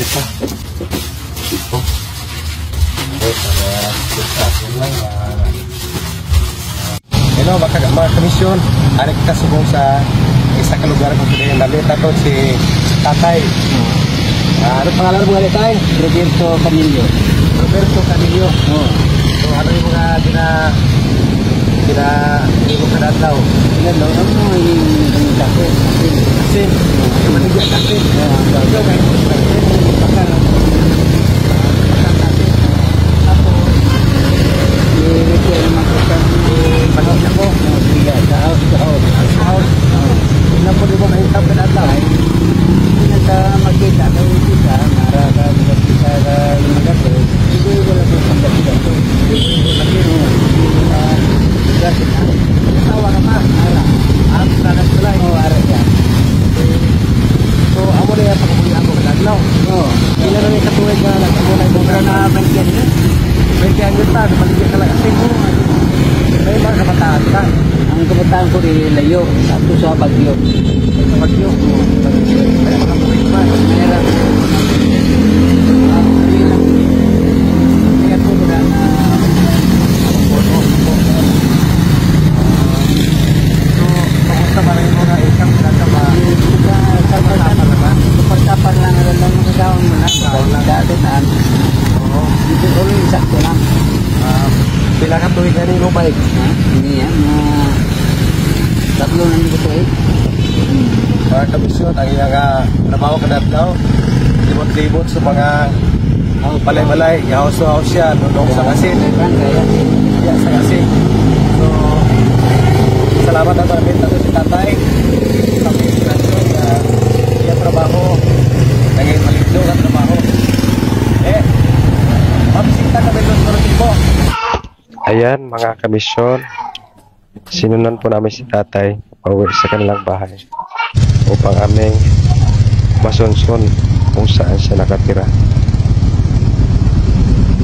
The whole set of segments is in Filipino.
kita. Ito. Okay, para sasakyan lang. Hello, mga komisyon. Ari kita subong sa isa ka lugar kung sila yung nalita to si Tatay. Ano pangalan mo nga Tatay? Roberto Camillo. Roberto Camillo. So ano yung mga hindi mo kanataw? Pinadlaw na mo yung kape. Kasi, maligyan kasi. Ikaw kayo mo sa baka i-repair naman ko sa panahon ako. sa house. Sa house. Ilan po di mo mahintap kanataw? Hindi nagka-magkita na yung kita, naraka, magkita na yung magato, hindi wala po pang gato. Kasi Asawa ka pa? ara. Nanas pala. Ara yan. So, amo na yung pagkakulihan ko kanataw. Ilan na yung katuwid na nagkamunay mo Pero na bangyan na. may kaya ta, maligyan ka lang kasi mo. May mga kabataan ka. Ang kabataan ko rin layo, tapos sa Bagyo. Sa Bagyo. May mga katuwid pa. Meron. Kaya po na Kamusta ba rin mo na isang pinatama? kapag-kapan lang lang ang magagawin mo na. Dati taan. Dito ulit sakto lang. Pila ka tuwid na rin mo bike? Hindi yan. Tatlo lang dito eh. Mga kabisyon, ang iyang trabaho ka daw. Libot-libot sa mga balay-balay. Yaos-yaos siya. Nunong sa kasin. Yeah, sa kasin. So, salamat na namin sa si Tatay. Sa administrasyon na iyang trabaho. Naging malidlog ang trabaho. Mabisita kami doon sa Rotibo. Ayan, mga kamisyon. Sinunan po namin si Tatay pauwi sa kanilang bahay upang aming masunsun kung saan siya nakatira.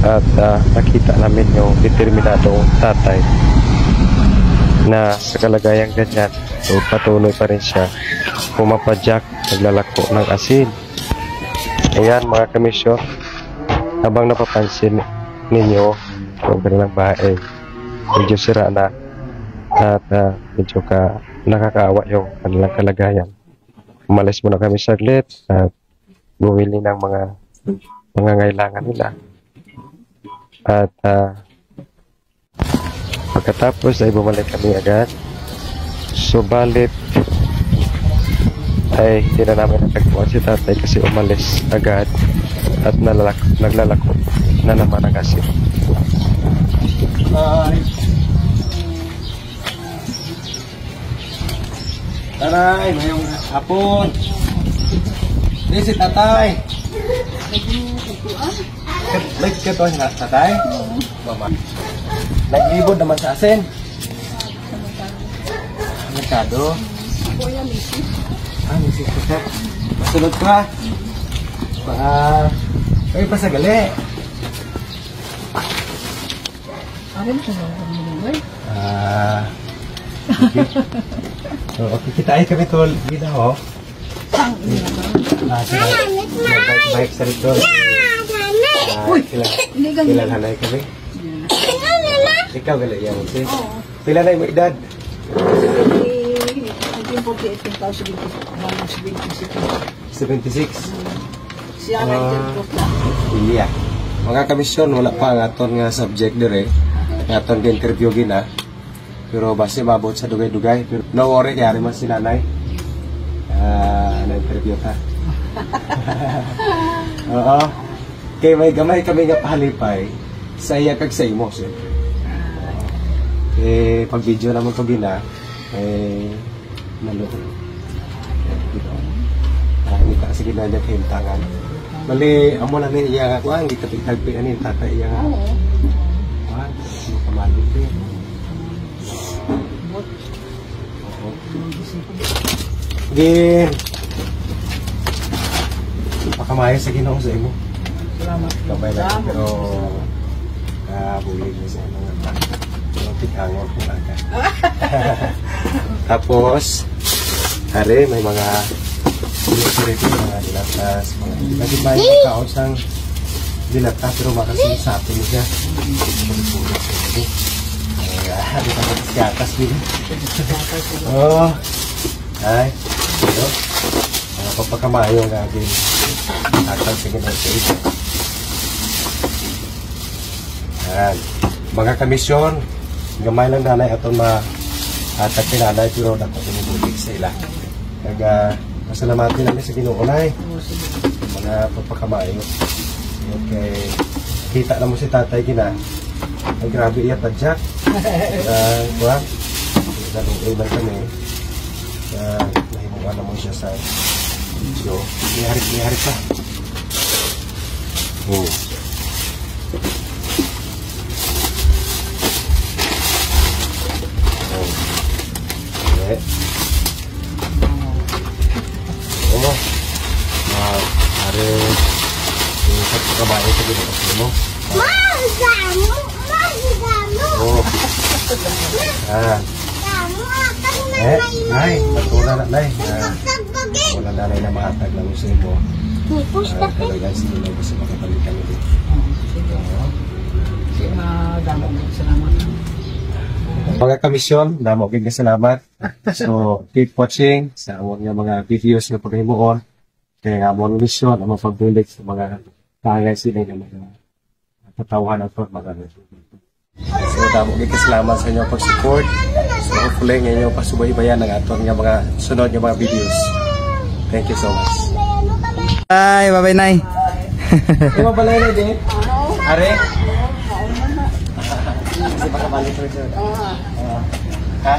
At nakita namin yung determinadong Tatay na sa kalagayang ganyan, so patuloy pa rin siya pumapadyak, naglalako ng asin. Ayan mga kamisyon, habang napapansin ninyo yung kanilang bahay medyo sira na at medyo nakakaawa yung kanilang kalagayan. Umalis muna kami saglit at bumili ng mga ngailangan nila. At pagkatapos ay bumalik kami agad. Subalit ay hindi na namin natagpuan si Tatay kasi umalis agad at naglalako na naman ang asin. Taray, ngayong hapon. Hindi si Tatay. May katuan na Tatay? Mama. Naglibod naman sa asin. Merkado. Misis ko siya. Masunod ka. Ay, pasagali. Okay, kita ay kami tol. Gina ho. Baik sa rito. Kailan hanay kami? Ikaw gala yan. Pila na yung edad? 76. Siya na Iya. Mga kamisyon, wala pa ang aton nga subject dire. Ang aton interview gina. Pero base mabot sa dugay-dugay. Pero no worry, kaya man si nanay. Na-interview ka. Oo. Kaya may gamay kami nga pahalipay sa iya kag sa imo. Pag video naman ko gina, naloko. Hindi ka sige na dyan kahintangan. Mali, amo na ni iya nga kuhan, hindi ka tagpian ni Tatay iya nga. Kuhan, hindi ka mali din. Gin. Pakamaya sa Ginoo sa imo. Salamat. Kabay lang pero bulig na sa mga tikangon ko lang. Tapos hari may mga Siri ko mga dilatas, mga lagi ba yung kaos ng dilata pero makasisapi mo siya. Pulot-pulot siya. Di ba magsiatas din? Oh. Ay. Ito. Mga papakamayo ang aging atal sa ganun sa ito. Yan. Mga kamisyon, gamay lang nanay atong atag kinanay pero nato tinibutik sa ila. Kaya masalamatin namin sa Ginoo-nay. Mga papakamayo. Okay. Kita na mo si tatay gina. Ay grabe iya pa Jack. Kuha. Nalungay lang kami. Nahimuha na mo siya sa video. Iharit pa. Oh. Okay. Ano? Hari sa pagkabae sa ginagawa mo. Oh. Nay, matuna na, nay. Wala na rin na mahatag lang sa mo. Talaga sila na gusto makapalitan ito. Salamat. Mga kamisyon, damo kayong salamat. So, keep watching sa mga videos na paghimuon. Kaya nga mga mission, ang mga pagbulik sa mga kaya sila ng mga tatawan at mga so, damo kayong salamat sa inyong pag-support. So, hopefully, ngayon pasubaybayan ng aton nga mga sunod nga mga videos. Thank you so much. Bye, bye-bye, Nay. Di ba balay na din? Are? Kasi baka balik ko rin. Ha?